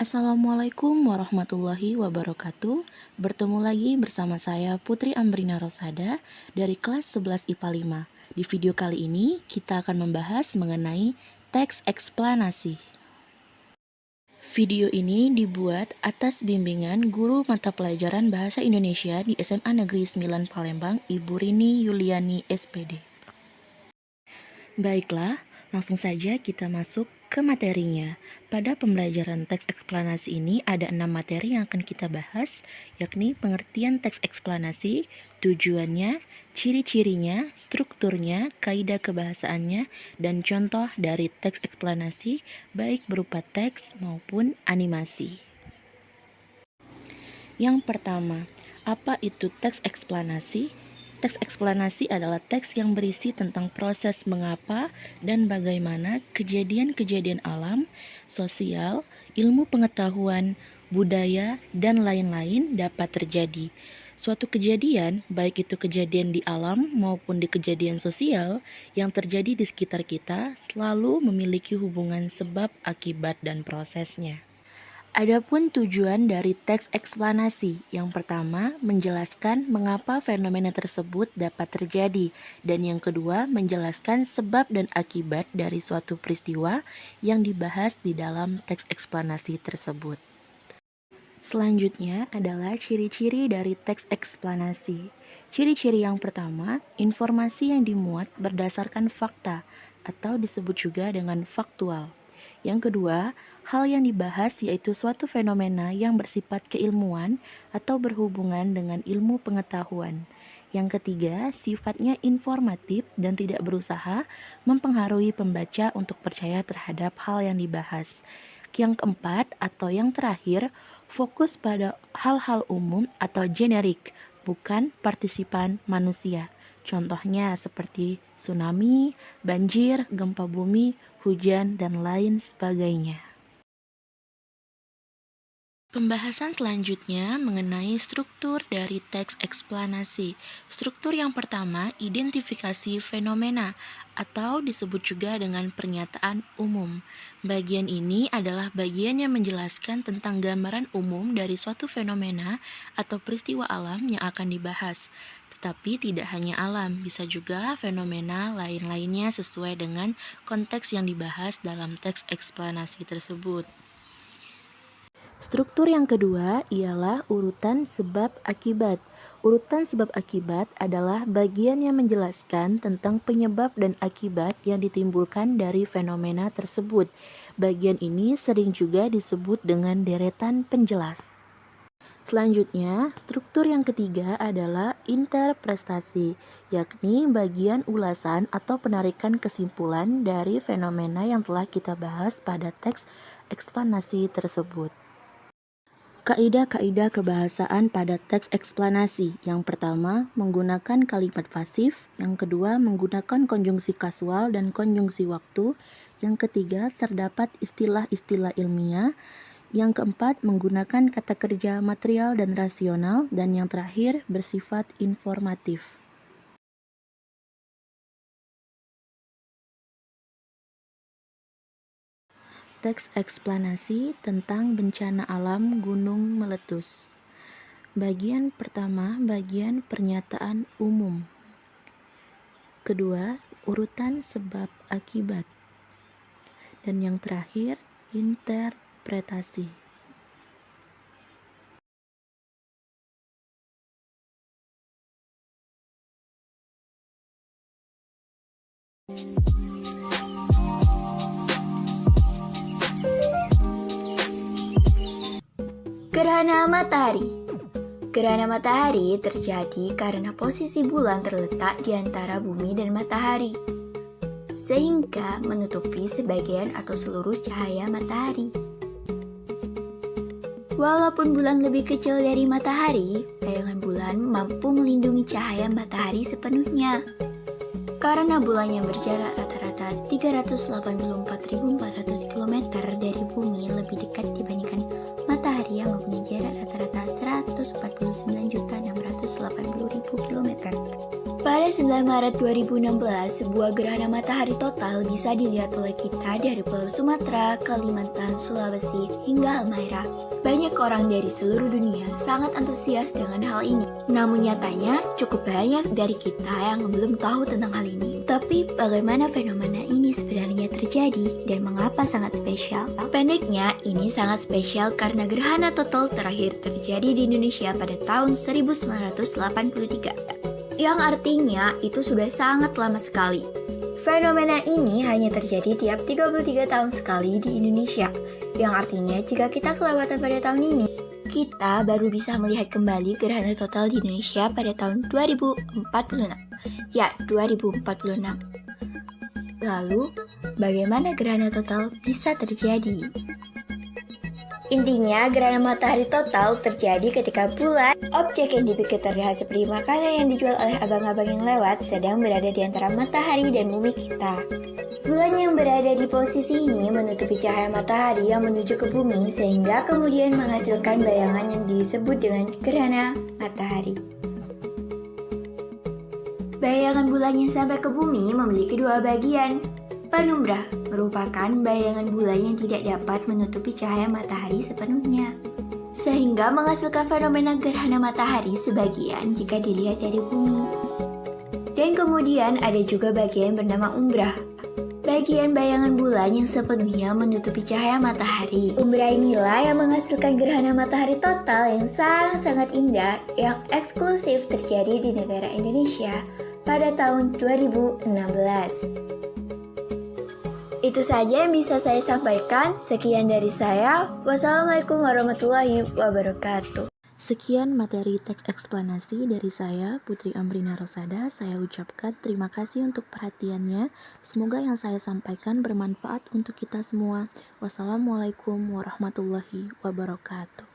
Assalamualaikum warahmatullahi wabarakatuh. Bertemu lagi bersama saya Putri Ambrina Rosada dari kelas 11 IPA 5. Di video kali ini kita akan membahas mengenai teks eksplanasi. Video ini dibuat atas bimbingan guru mata pelajaran Bahasa Indonesia di SMA Negeri 9 Palembang, Ibu Rini Yuliani SPD. Baiklah, langsung saja kita masuk ke materinya. Pada pembelajaran teks eksplanasi ini ada 6 materi yang akan kita bahas, yakni pengertian teks eksplanasi, tujuannya, ciri-cirinya, strukturnya, kaidah kebahasaannya, dan contoh dari teks eksplanasi baik berupa teks maupun animasi. Yang pertama, apa itu teks eksplanasi? Teks eksplanasi adalah teks yang berisi tentang proses mengapa dan bagaimana kejadian-kejadian alam, sosial, ilmu pengetahuan, budaya, dan lain-lain dapat terjadi. Suatu kejadian, baik itu kejadian di alam maupun di kejadian sosial yang terjadi di sekitar kita, selalu memiliki hubungan sebab, akibat, dan prosesnya. Adapun tujuan dari teks eksplanasi, yang pertama menjelaskan mengapa fenomena tersebut dapat terjadi, dan yang kedua menjelaskan sebab dan akibat dari suatu peristiwa yang dibahas di dalam teks eksplanasi tersebut. Selanjutnya adalah ciri-ciri dari teks eksplanasi. Ciri-ciri yang pertama, informasi yang dimuat berdasarkan fakta atau disebut juga dengan faktual. Yang kedua, hal yang dibahas yaitu suatu fenomena yang bersifat keilmuan atau berhubungan dengan ilmu pengetahuan. Yang ketiga, sifatnya informatif dan tidak berusaha mempengaruhi pembaca untuk percaya terhadap hal yang dibahas. Yang keempat atau yang terakhir, fokus pada hal-hal umum atau generik, bukan partisipan manusia. Contohnya seperti tsunami, banjir, gempa bumi, hujan, dan lain sebagainya. Pembahasan selanjutnya mengenai struktur dari teks eksplanasi. Struktur yang pertama, identifikasi fenomena atau disebut juga dengan pernyataan umum. Bagian ini adalah bagian yang menjelaskan tentang gambaran umum dari suatu fenomena atau peristiwa alam yang akan dibahas. Tetapi tidak hanya alam, bisa juga fenomena lain-lainnya sesuai dengan konteks yang dibahas dalam teks eksplanasi tersebut. Struktur yang kedua ialah urutan sebab akibat. Urutan sebab akibat adalah bagian yang menjelaskan tentang penyebab dan akibat yang ditimbulkan dari fenomena tersebut. Bagian ini sering juga disebut dengan deretan penjelas. Selanjutnya, struktur yang ketiga adalah interpretasi, yakni bagian ulasan atau penarikan kesimpulan dari fenomena yang telah kita bahas pada teks eksplanasi tersebut. Kaidah-kaidah kebahasaan pada teks eksplanasi. Yang pertama, menggunakan kalimat pasif. Yang kedua, menggunakan konjungsi kasual dan konjungsi waktu. Yang ketiga, terdapat istilah-istilah ilmiah. Yang keempat, menggunakan kata kerja material dan rasional. Dan yang terakhir, bersifat informatif. Teks eksplanasi tentang bencana alam gunung meletus. Bagian pertama, bagian pernyataan umum. Kedua, urutan sebab akibat. Dan yang terakhir, interpretasi. Gerhana matahari. Gerhana matahari terjadi karena posisi bulan terletak di antara bumi dan matahari, sehingga menutupi sebagian atau seluruh cahaya matahari. Walaupun bulan lebih kecil dari matahari, bayangan bulan mampu melindungi cahaya matahari sepenuhnya. Karena bulan yang berjarak rata-rata 384.400 km dari bumi lebih dekat dibandingkan matahari yang mempunyai jarak rata-rata 149.680.000 km. Pada 9 Maret 2016, sebuah gerhana matahari total bisa dilihat oleh kita dari Pulau Sumatera, Kalimantan, Sulawesi, hingga Halmahera. Banyak orang dari seluruh dunia sangat antusias dengan hal ini. Namun nyatanya, cukup banyak dari kita yang belum tahu tentang hal ini. Tapi bagaimana fenomena ini sebenarnya terjadi dan mengapa sangat spesial? Pendeknya, ini sangat spesial karena gerhana total terakhir terjadi di Indonesia pada tahun 1983. Yang artinya itu sudah sangat lama sekali. Fenomena ini hanya terjadi tiap 33 tahun sekali di Indonesia, yang artinya jika kita kelewatan pada tahun ini, kita baru bisa melihat kembali gerhana total di Indonesia pada tahun 2046. Ya, 2046. Lalu, bagaimana gerhana total bisa terjadi? Intinya, gerhana matahari total terjadi ketika bulan, objek yang dipikir terlihat seperti makanan yang dijual oleh abang-abang yang lewat, sedang berada di antara matahari dan bumi kita. Bulan yang berada di posisi ini menutupi cahaya matahari yang menuju ke bumi, sehingga kemudian menghasilkan bayangan yang disebut dengan gerhana matahari. Bayangan bulan yang sampai ke bumi memiliki dua bagian. Penumbra merupakan bayangan bulan yang tidak dapat menutupi cahaya matahari sepenuhnya, sehingga menghasilkan fenomena gerhana matahari sebagian jika dilihat dari bumi. Dan kemudian ada juga bagian bernama umbra, bagian bayangan bulan yang sepenuhnya menutupi cahaya matahari. Umbra inilah yang menghasilkan gerhana matahari total yang sangat-sangat indah yang eksklusif terjadi di negara Indonesia pada tahun 2016. Itu saja yang bisa saya sampaikan. Sekian dari saya. Wassalamualaikum warahmatullahi wabarakatuh. Sekian materi teks eksplanasi dari saya, Putri Amrina Rosada. Saya ucapkan terima kasih untuk perhatiannya. Semoga yang saya sampaikan bermanfaat untuk kita semua. Wassalamualaikum warahmatullahi wabarakatuh.